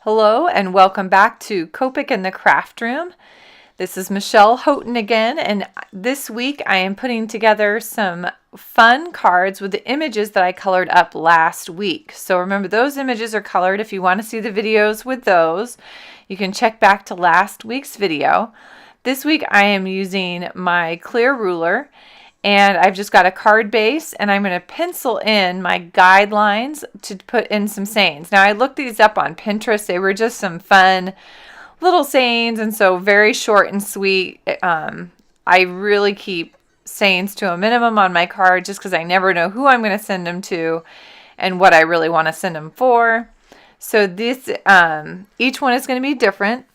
Hello and welcome back to Copic in the Craft Room. This is Michelle Houghton again, and this week I am putting together some fun cards with the images that I colored up last week. So remember, those images are colored. If you want to see the videos with those, you can check back to last week's video. This week I am using my clear ruler, and I've just got a card base, and I'm going to pencil in my guidelines to put in some sayings. Now, I looked these up on Pinterest. They were just some fun little sayings, and so very short and sweet. I really keep sayings to a minimum on my card just because I never know who I'm going to send them to and what I really want to send them for. So this, each one is going to be different.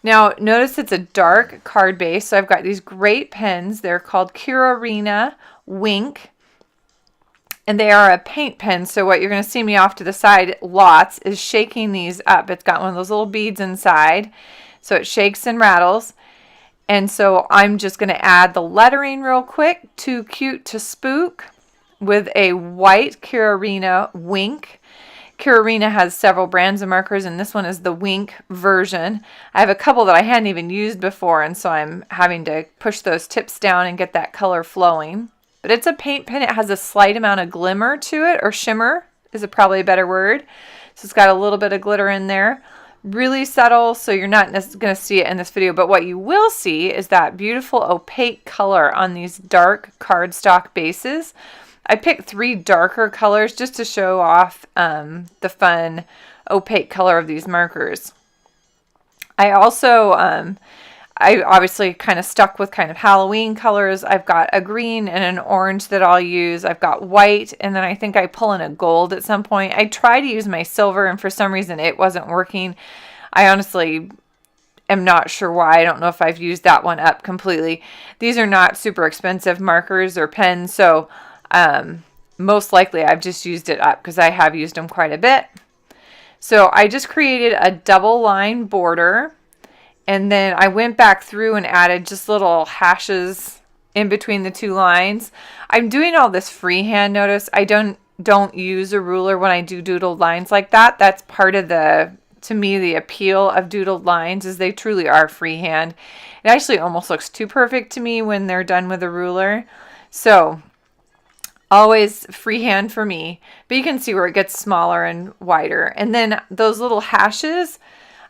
Now, notice it's a dark card base, so I've got these great pens. They're called Kirarina Wink, and they are a paint pen, so what you're going to see me off to the side lots is shaking these up. It's got one of those little beads inside, so it shakes and rattles. And so I'm just going to add the lettering real quick, Too Cute to Spook, with a white Kirarina Wink. Kirarina has several brands of markers, and this one is the Wink version. I have a couple that I hadn't even used before, and so I'm having to push those tips down and get that color flowing. But it's a paint pen. It has a slight amount of glimmer to it, or shimmer is probably a better word. So it's got a little bit of glitter in there. Really subtle, so you're not going to see it in this video, but what you will see is that beautiful opaque color on these dark cardstock bases. I picked 3 darker colors just to show off the fun opaque color of these markers. I also, I obviously kind of stuck with kind of Halloween colors. I've got a green and an orange that I'll use. I've got white, and then I think I pull in a gold at some point. I tried to use my silver, and for some reason it wasn't working. I honestly am not sure why. I don't know if I've used that one up completely. These are not super expensive markers or pens, so most likely I've just used it up because I have used them quite a bit. So I just created a double line border, and then I went back through and added just little hashes in between the 2 lines. I'm doing all this freehand. Notice I don't use a ruler when I do doodled lines like that. That's part of to me, the appeal of doodled lines is they truly are freehand. It actually almost looks too perfect to me when they're done with a ruler. So always freehand for me, but you can see where it gets smaller and wider. And then those little hashes,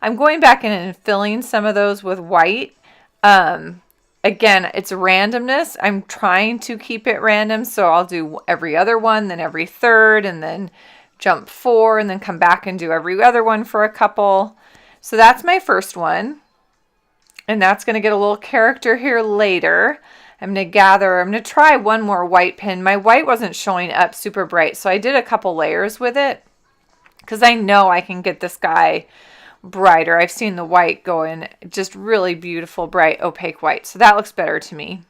I'm going back in and filling some of those with white. Again, it's randomness. I'm trying to keep it random, so I'll do every other one, then every third, and then jump 4, and then come back and do every other one for a couple. So that's my first one, and that's going to get a little character here later. I'm going to try one more white pen. My white wasn't showing up super bright, so I did a couple layers with it because I know I can get this guy brighter. I've seen the white go in just really beautiful, bright, opaque white, so that looks better to me.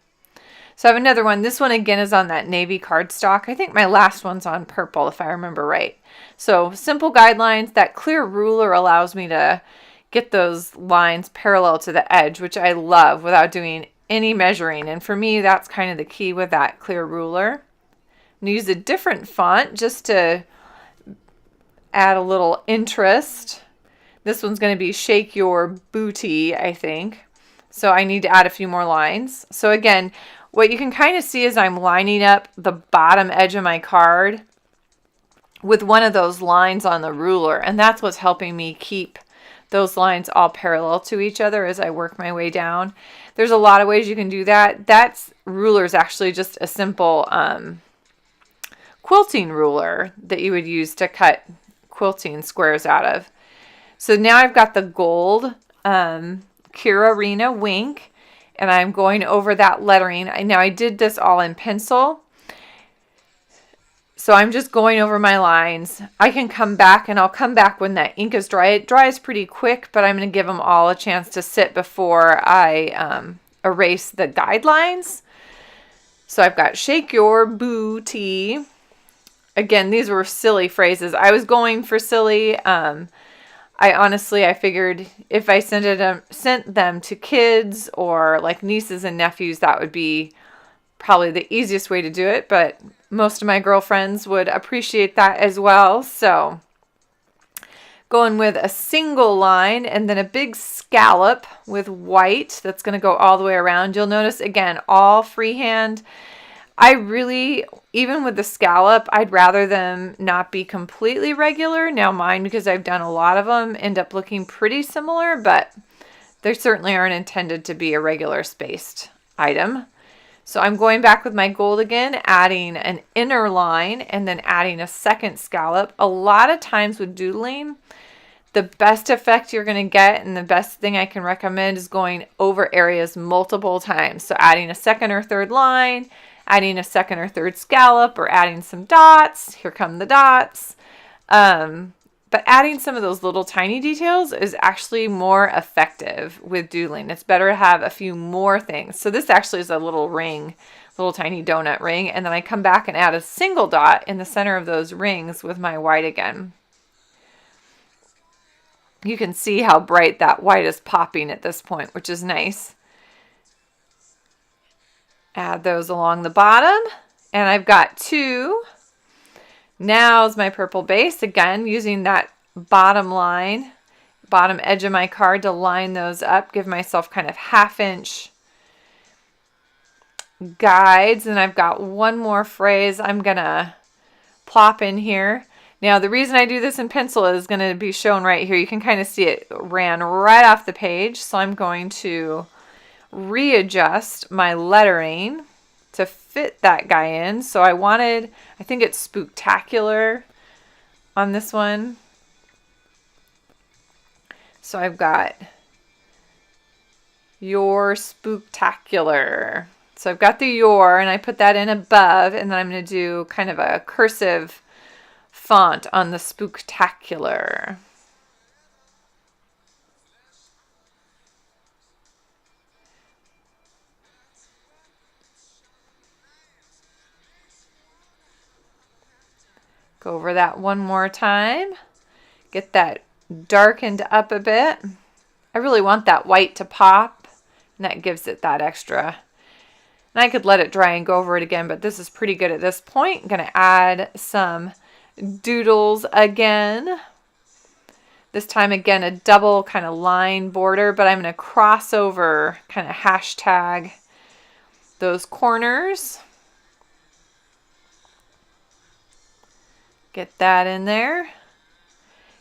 So I have another one. This one again is on that navy cardstock. I think my last one's on purple if I remember right. So simple guidelines. That clear ruler allows me to get those lines parallel to the edge, which I love without doing any measuring, and for me that's kind of the key with that clear ruler. I'm going to use a different font just to add a little interest. This one's going to be Shake Your Booty, I think. So I need to add a few more lines. So again, what you can kind of see is I'm lining up the bottom edge of my card with one of those lines on the ruler, and that's what's helping me keep those lines all parallel to each other as I work my way down. There's a lot of ways you can do that. Ruler is actually just a simple quilting ruler that you would use to cut quilting squares out of. So now I've got the gold Kirarina Wink, and I'm going over that lettering. Now I did this all in pencil, so I'm just going over my lines. I can come back, and I'll come back when that ink is dry. It dries pretty quick, but I'm going to give them all a chance to sit before I erase the guidelines. So I've got Shake Your Booty. Again, these were silly phrases. I was going for silly. I figured if I sent them to kids or like nieces and nephews, that would be probably the easiest way to do it, but most of my girlfriends would appreciate that as well. So Going with a single line and then a big scallop with white that's going to go all the way around. You'll notice, again, all freehand. I really, even with the scallop, I'd rather them not be completely regular. Now mine, because I've done a lot of them, end up looking pretty similar, but they certainly aren't intended to be a regular spaced item. So I'm going back with my gold again, adding an inner line and then adding a second scallop. A lot of times with doodling, the best effect you're going to get and the best thing I can recommend is going over areas multiple times. So adding a second or third line, adding a second or third scallop, or adding some dots. Here come the dots. But adding some of those little tiny details is actually more effective with doodling. It's better to have a few more things. So this actually is a little ring, little tiny donut ring. And then I come back and add a single dot in the center of those rings with my white again. You can see how bright that white is popping at this point, which is nice. Add those along the bottom. And I've got two. Now's my purple base, again, using that bottom line, bottom edge of my card to line those up, give myself kind of 1/2 inch guides. And I've got one more phrase I'm going to plop in here. Now, the reason I do this in pencil is going to be shown right here. You can kind of see it ran right off the page. So I'm going to readjust my lettering to fit that guy in. So I think it's spooktacular on this one. So I've got your spooktacular. So I've got the your, and I put that in above, and then I'm going to do kind of a cursive font on the spooktacular. Go over that one more time. Get that darkened up a bit. I really want that white to pop, and that gives it that extra. And I could let it dry and go over it again, but this is pretty good at this point. I'm going to add some doodles again. This time, again, a double kind of line border, but I'm going to cross over, kind of hashtag those corners. Get that in there.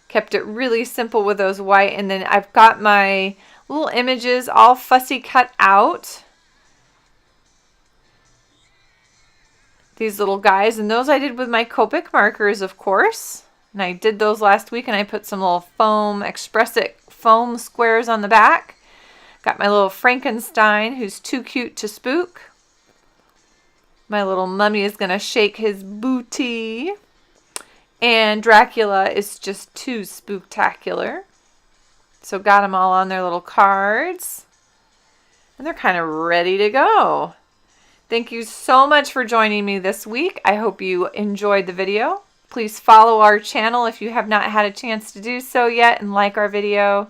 Kept it really simple with those white, and then I've got my little images all fussy cut out. These little guys, and those I did with my Copic markers, of course. And I did those last week, and I put some little foam, Express It foam squares on the back. Got my little Frankenstein, who's too cute to spook. My little mummy is going to shake his booty. And Dracula is just too spooktacular. So got them all on their little cards. And they're kind of ready to go. Thank you so much for joining me this week. I hope you enjoyed the video. Please follow our channel if you have not had a chance to do so yet, and like our video.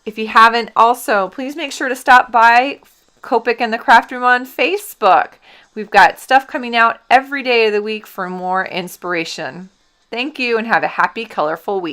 If you haven't, also, please make sure to stop by Copic and the Craft Room on Facebook. We've got stuff coming out every day of the week for more inspiration. Thank you, and have a happy, colorful week.